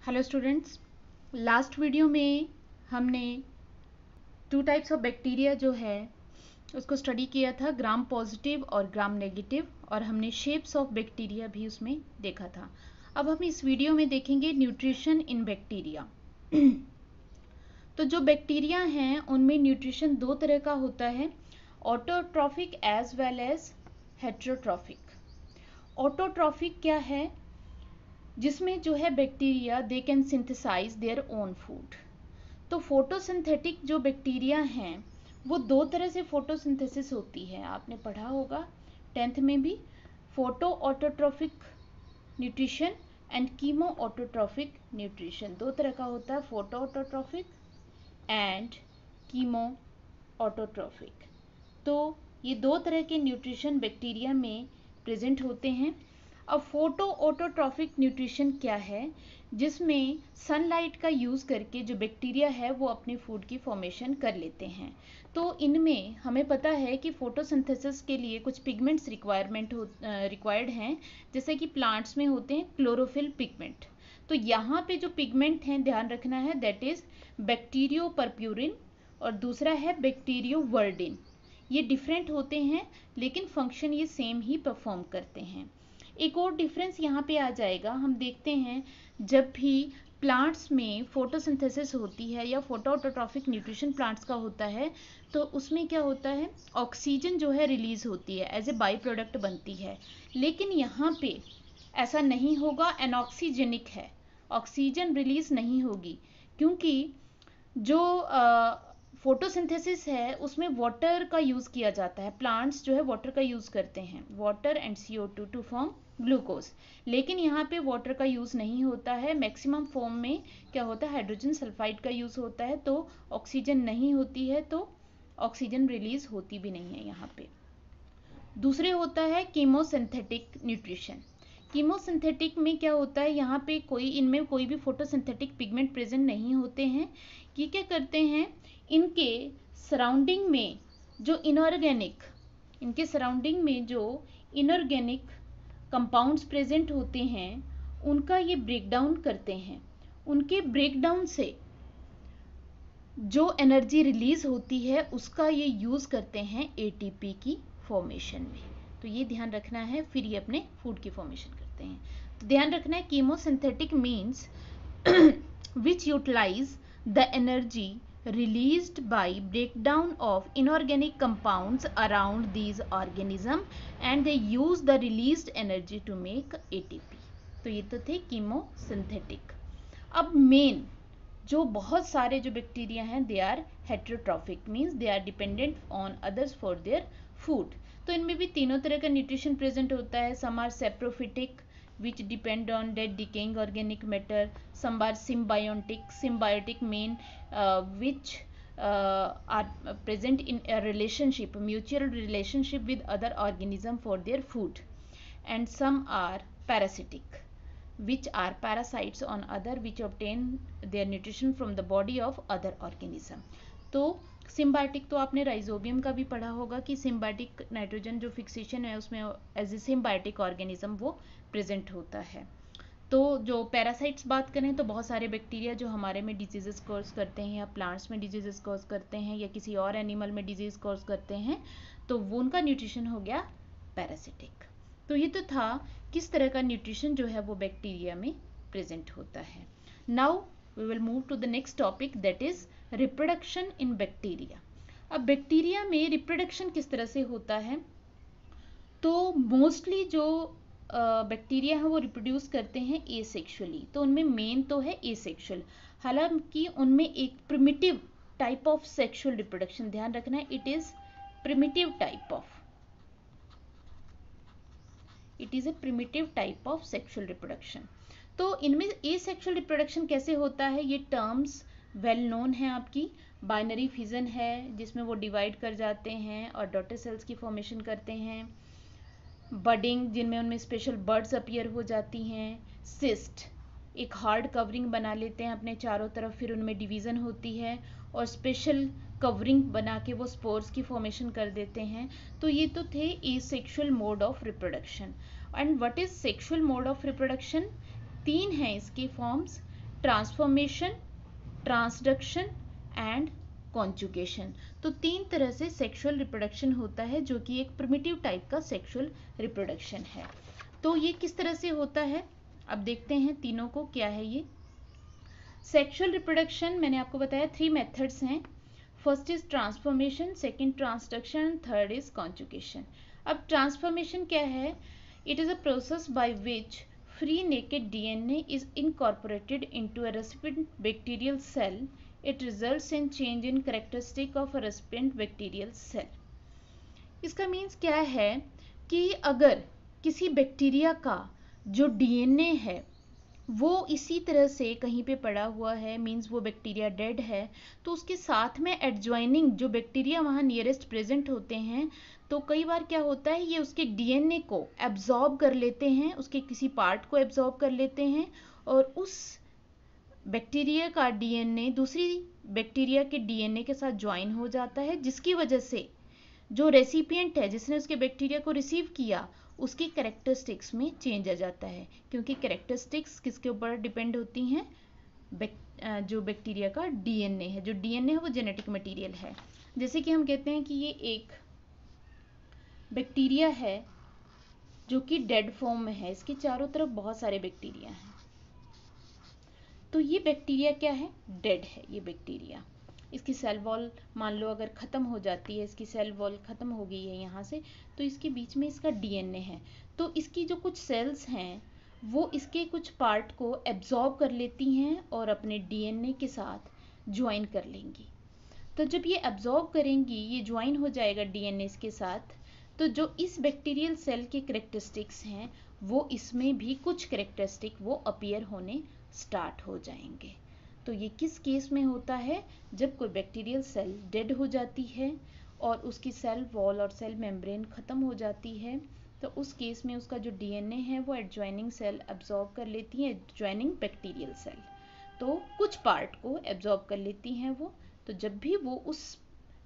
Hello students, last video में हमने two types of bacteria जो है उसको स्टडी किया था, ग्राम पॉजिटिव और ग्राम नेगेटिव, और हमने शेप्स ऑफ बैक्टीरिया भी उसमें देखा था। अब हम इस वीडियो में देखेंगे न्यूट्रिशन इन बैक्टीरिया। तो जो बैक्टीरिया हैं उनमें न्यूट्रिशन दो तरह का होता है, autotrophic as well as heterotrophic. Autotrophic क्या है? जिसमें जो है bacteria they can synthesise their own food. तो फोटोसिंथेटिक जो बैक्टीरिया हैं वो दो तरह से फोटोसिंथेसिस होती है, आपने पढ़ा होगा 10th में भी। Photo autotrophic nutrition and chemo autotrophic nutrition, दो तरह का होता है, photo autotrophic and chemo autotrophic. तो ये दो तरह के न्यूट्रिशन बैक्टीरिया में प्रेजेंट होते हैं। अब फोटो ऑटोट्रॉफिक न्यूट्रिशन क्या है? जिसमें सनलाइट का यूज़ करके जो बैक्टीरिया है वो अपने फूड की फॉर्मेशन कर लेते हैं। तो इनमें हमें पता है कि फोटोसिंथेसिस के लिए कुछ पिगमेंट्स रिक्वायर्ड हैं, जैसे कि प्लांट्स में होते हैं क्लोरोफिल पिगमेंट। तो यहाँ पे जो पिगमेंट हैं ध्यान रखना है, दैट इज बैक्टीरियोपर्प्यूरिन और दूसरा है बैक्टीरियोवर्डिन। ये डिफरेंट होते हैं लेकिन फंक्शन ये सेम ही परफॉर्म करते हैं। एक और डिफरेंस यहाँ पे आ जाएगा, हम देखते हैं जब भी प्लांट्स में फोटोसिंथेसिस होती है या फोटो ऑटोट्रॉफिक न्यूट्रिशन प्लांट्स का होता है तो उसमें क्या होता है, ऑक्सीजन जो है रिलीज होती है, एज ए बाई प्रोडक्ट बनती है। लेकिन यहाँ पे ऐसा नहीं होगा, एनऑक्सीजेनिक है, ऑक्सीजन रिलीज नहीं होगी, क्योंकि जो फोटोसिंथेसिस है उसमें वाटर का यूज़ किया जाता है। प्लांट्स जो है वाटर का यूज़ करते हैं, water and CO2 to form glucose. लेकिन यहाँ पे वाटर का यूज़ नहीं होता है, मैक्सिमम फॉर्म में क्या होता है, हाइड्रोजन सल्फाइड का यूज़ होता है, तो ऑक्सीजन नहीं होती है, तो ऑक्सीजन रिलीज होती भी नहीं है यहाँ पे। दूसरे होता है कीमोसिंथेटिक न्यूट्रिशन। कीमोसिंथेटिक में क्या होता है, यहाँ पे इनमें कोई भी फोटोसिंथेटिक पिगमेंट प्रेजेंट नहीं होते हैं। ये क्या करते हैं, इनके सराउंडिंग में जो इनऑर्गेनिक कंपाउंड्स प्रेजेंट होते हैं उनका ये ब्रेकडाउन करते हैं। उनके ब्रेकडाउन से जो एनर्जी रिलीज होती है उसका ये यूज़ करते हैं ATP की फॉर्मेशन में। तो ये ध्यान रखना है, फिर ये अपने फूड की फॉर्मेशन करते हैं। तो ध्यान रखना है, chemosynthetic means which utilize the energy released by breakdown of inorganic compounds around these organism and they use the released energy to make ATP। तो ये तो थे कीमोसिंथेटिक। अब मेन जो बहुत सारे जो बैक्टीरिया हैं they are heterotrophic, means they are dependent on others for their food. तो इनमें भी तीनों तरह का न्यूट्रिशन प्रेजेंट होता है। Some are saprophytic which depend on dead decaying organic matter, some are symbiotic mean which are present in a mutual relationship with other organism for their food, and some are parasitic which are parasites on other which obtain their nutrition from the body of other organism। तो symbiotic तो आपने rhizobium का भी पढ़ा होगा कि symbiotic nitrogen जो fixation है उसमें एज ए सिम्बायोटिक ऑर्गेनिज्म वो प्रेजेंट होता है। तो जो पैरासाइट्स बात करें तो बहुत सारे बैक्टीरिया जो हमारे में डिजीजेस कॉज करते हैं या प्लांट्स में डिजीजेस कॉज करते हैं या किसी और एनिमल में डिजीज कॉज करते हैं, तो वो उनका न्यूट्रिशन हो गया पैरासिटिक। तो ये तो था किस तरह का न्यूट्रिशन जो है वो बैक्टीरिया में प्रेजेंट होता है। Now we will move to the next topic, that is reproduction in bacteria. अब बैक्टीरिया में रिप्रोडक्शन किस तरह से होता है, तो मोस्टली जो बैक्टीरिया है वो रिप्रोड्यूस करते हैं एसेक्सुअली। तो उनमें मेन तो है एसेक्सुअल, हालांकि उनमें एक primitive type of sexual reproduction, ध्यान रखना है, it is primitive type of sexual reproduction. तो इनमें एसेक्सुअल रिप्रोडक्शन कैसे होता है, ये टर्म्स वेल नोन है आपकी। बाइनरी फिजन है जिसमें वो डिवाइड कर जाते हैं और डॉटर सेल्स की फॉर्मेशन करते हैं। बडिंग जिनमें उनमें स्पेशल बर्ड्स अपीयर हो जाती हैं। सिस्ट एक हार्ड कवरिंग बना लेते हैं अपने चारों तरफ, फिर उनमें डिवीज़न होती है और स्पेशल कवरिंग बना के वो स्पोर्स की फॉर्मेशन कर देते हैं। तो ये तो थे asexual mode of reproduction. And what is sexual mode of reproduction? तीन हैं इसके forms, transformation, transduction and conjugation. तो 3 तरह से सेक्सुअल रिप्रोडक्शन होता है, जो कि एक प्रिमिटिव टाइप का सेक्सुअल रिप्रोडक्शन है। तो ये किस तरह से होता है, अब देखते हैं तीनों को क्या है ये। सेक्सुअल रिप्रोडक्शन मैंने आपको बताया 3 मेथड्स हैं। First is transformation, second transduction, third is conjugation. अब ट्रांसफॉर्मेशन क्या है? It is a process by which free naked DNA is incorporated into a recipient bacterial cell. It results in change in characteristic of a recipient bacterial cell. इसका means क्या है कि अगर किसी bacteria का जो डीएनए है वो इसी तरह से कहीं पे पड़ा हुआ है, मीन्स वो बैक्टीरिया डेड है, तो उसके साथ में एडजॉइनिंग जो बैक्टीरिया वहाँ नियरेस्ट प्रेजेंट होते हैं, तो कई बार क्या होता है ये उसके डीएनए को एब्जॉर्ब कर लेते हैं, उसके किसी पार्ट को एब्जॉर्ब कर लेते हैं और उस बैक्टीरिया का डीएनए दूसरी बैक्टीरिया के डीएनए के साथ ज्वाइन हो जाता है, जिसकी वजह से जो रेसिपिएंट है जिसने उसके बैक्टीरिया को रिसीव किया उसकी कैरेक्टरिस्टिक्स में चेंज आ जाता है, क्योंकि कैरेक्टरिस्टिक्स किसके ऊपर डिपेंड होती हैं? जो बैक्टीरिया का डीएनए है, जो डीएनए है वो जेनेटिक मटेरियल है। जैसे कि हम कहते हैं कि ये एक बैक्टीरिया है जो कि डेड फॉर्म में है, इसके चारों तरफ बहुत सारे बैक्टीरिया हैं, तो ये बैक्टीरिया क्या है? डेड है ये बैक्टीरिया। इसकी सेल वॉल मान लो अगर ख़त्म हो जाती है, इसकी सेल वॉल ख़त्म हो गई है यहाँ से, तो इसके बीच में इसका डीएनए है, तो इसकी जो कुछ सेल्स हैं वो इसके कुछ पार्ट को एब्जॉर्ब कर लेती हैं और अपने डीएनए के साथ ज्वाइन कर लेंगी। तो जब ये एब्जॉर्ब करेंगी, ये ज्वाइन हो जाएगा डीएनए के साथ, तो जो इस बैक्टीरियल सेल के कैरेक्टरिस्टिक्स हैं वो इसमें भी कुछ कैरेक्टरिस्टिक वो अपीयर होने स्टार्ट हो जाएंगे। तो ये किस केस में होता है? जब कोई बैक्टीरियल सेल डेड हो जाती है और उसकी सेल वॉल और सेल मेम्ब्रेन ख़त्म हो जाती है, तो उस केस में उसका जो डीएनए है वो एडजॉइनिंग सेल एब्जॉर्ब कर लेती है, एडजॉइनिंग बैक्टीरियल सेल, तो कुछ पार्ट को एब्जॉर्ब कर लेती हैं वो। तो जब भी वो उस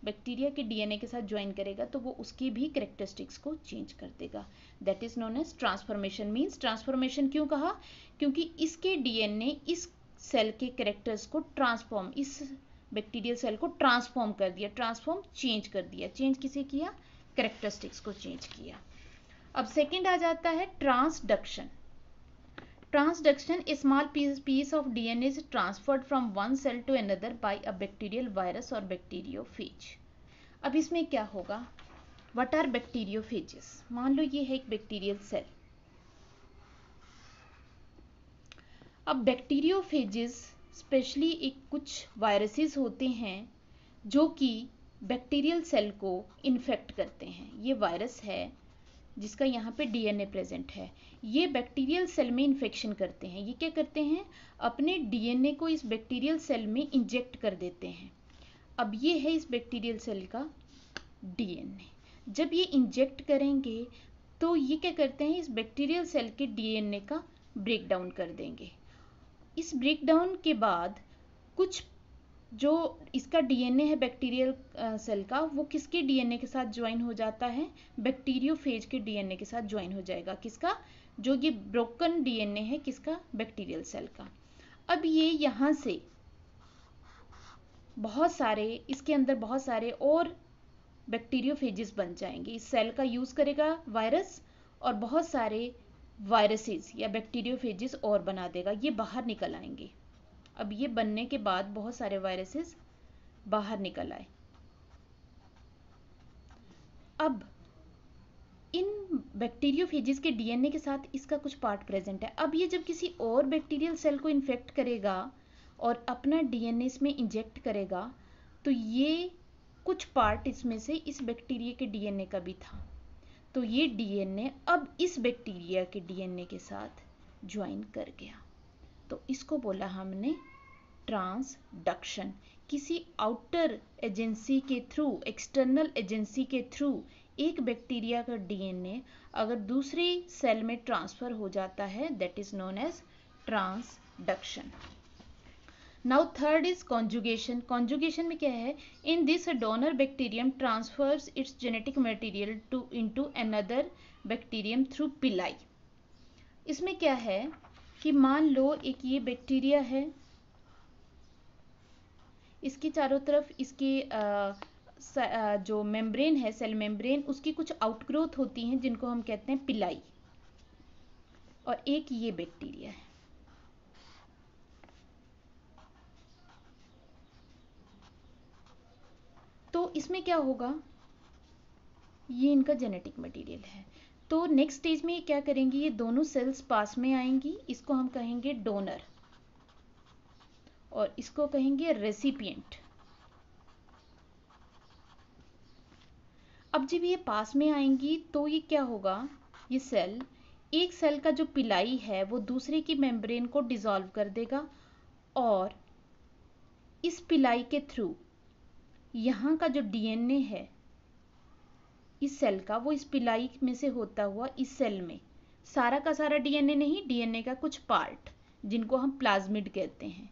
बैक्टीरिया के डीएनए के साथ ज्वाइन करेगा तो वो उसकी भी कैरेक्टरिस्टिक्स को चेंज कर देगा। That is known as transformation. Means transformation क्यों कहा? क्योंकि इसके डीएनए इस सेल के कैरेक्टर्स को ट्रांसफॉर्म, इस बैक्टीरियल सेल को ट्रांसफॉर्म कर दिया, ट्रांसफॉर्म चेंज कर दिया। चेंज किसे किया? कैरेक्टरिस्टिक्स को चेंज किया। अब सेकेंड आ जाता है transduction. Transduction, a small piece of DNA is transferred from one cell to another by a bacterial virus or bacteriophage. अब इसमें क्या होगा? What are bacteriophages? मान लो ये है एक बैक्टीरियल सेल। अब बैक्टीरियोफेजेस स्पेशली एक कुछ वायरसेस होते हैं जो कि बैक्टीरियल सेल को इन्फेक्ट करते हैं। ये वायरस है जिसका यहाँ पे डीएनए प्रेजेंट है, ये बैक्टीरियल सेल में इन्फेक्शन करते हैं। ये क्या करते हैं? अपने डीएनए को इस बैक्टीरियल सेल में इंजेक्ट कर देते हैं। अब ये है इस बैक्टीरियल सेल का डीएनए। जब ये इंजेक्ट करेंगे तो ये क्या करते हैं? इस बैक्टीरियल सेल के डीएनए का ब्रेक डाउन कर देंगे। इस ब्रेक डाउन के बाद कुछ जो इसका डीएनए है बैक्टीरियल सेल का, वो किसके डीएनए के साथ ज्वाइन हो जाता है? बैक्टीरियोफेज के डीएनए के साथ ज्वाइन हो जाएगा। किसका? जो ये ब्रोकन डीएनए है किसका? बैक्टीरियल सेल का। अब ये यहाँ से बहुत सारे, इसके अंदर बहुत सारे और बैक्टीरियोफेजेस बन जाएंगे। इस सेल का यूज करेगा वायरस और बहुत सारे वायरसेस या बैक्टीरियोफेजेस और बना देगा, ये बाहर निकल आएंगे। अब ये बनने के बाद बहुत सारे वायरसेस बाहर निकल आए। अब इन बैक्टीरियोफेजेस के डीएनए के साथ इसका कुछ पार्ट प्रेजेंट है। अब ये जब किसी और बैक्टीरियल सेल को इन्फेक्ट करेगा और अपना डीएनए इसमें इंजेक्ट करेगा, तो ये कुछ पार्ट इसमें से इस बैक्टीरिया के डीएनए का भी था, तो ये डीएनए अब इस बैक्टीरिया के डीएनए के साथ ज्वाइन कर गया। तो इसको बोला हमने ट्रांसडक्शन। किसी आउटर एजेंसी के थ्रू, एक्सटर्नल एजेंसी के थ्रू एक बैक्टीरिया का डीएनए अगर दूसरी सेल में ट्रांसफर हो जाता है, that is known as transduction. Now third is conjugation. Conjugation में क्या है? In this donor bacterium transfers its genetic material into another bacterium through pili. इसमें क्या है कि मान लो एक ये बैक्टीरिया है इसके चारों तरफ इसके जो मेम्ब्रेन है, सेल मेम्ब्रेन, उसकी कुछ आउटग्रोथ होती हैं जिनको हम कहते हैं पिलाई, और एक ये बैक्टीरिया है। तो इसमें क्या होगा, ये इनका जेनेटिक मटेरियल है। तो नेक्स्ट स्टेज में ये क्या करेंगी, ये दोनों सेल्स पास में आएंगी, इसको हम कहेंगे डोनर और इसको कहेंगे रेसिपिएंट। अब जब ये पास में आएंगी तो ये क्या होगा, ये सेल, एक सेल का जो पिलाई है वो दूसरे की मेम्ब्रेन को डिसॉल्व कर देगा और इस पिलाई के थ्रू यहाँ का जो डीएनए है इस सेल का, वो इस पिलाई में से होता हुआ इस सेल में, सारा का सारा डीएनए नहीं, डीएनए का कुछ पार्ट जिनको हम प्लाज्मिड कहते हैं,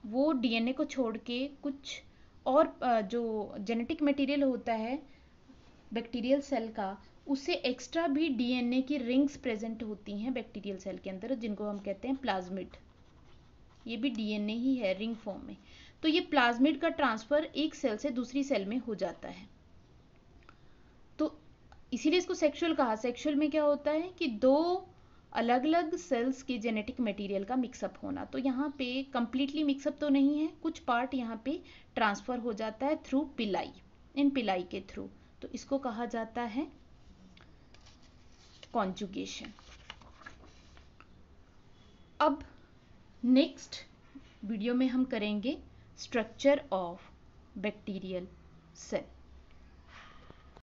वो डीएनए को छोड़ के कुछ और जो जेनेटिक मटेरियल होता है बैक्टीरियल सेल का, उससे एक्स्ट्रा भी डीएनए की रिंग्स प्रेजेंट होती हैं बैक्टीरियल सेल के अंदर, जिनको हम कहते हैं प्लाज्मिड। ये भी डीएनए ही है रिंग फॉर्म में। तो ये प्लाज्मिड का ट्रांसफर एक सेल से दूसरी सेल में हो जाता है। तो इसीलिए इसको सेक्सुअल कहा। सेक्सुअल में क्या होता है कि दो अलग अलग सेल्स के जेनेटिक मटेरियल का मिक्सअप होना। तो यहाँ पे कंप्लीटली मिक्सअप तो नहीं है, कुछ पार्ट यहाँ पे ट्रांसफर हो जाता है थ्रू पिलाई, इन पिलाई के थ्रू। तो इसको कहा जाता है कॉन्जुगेशन। अब नेक्स्ट वीडियो में हम करेंगे स्ट्रक्चर ऑफ बैक्टीरियल सेल।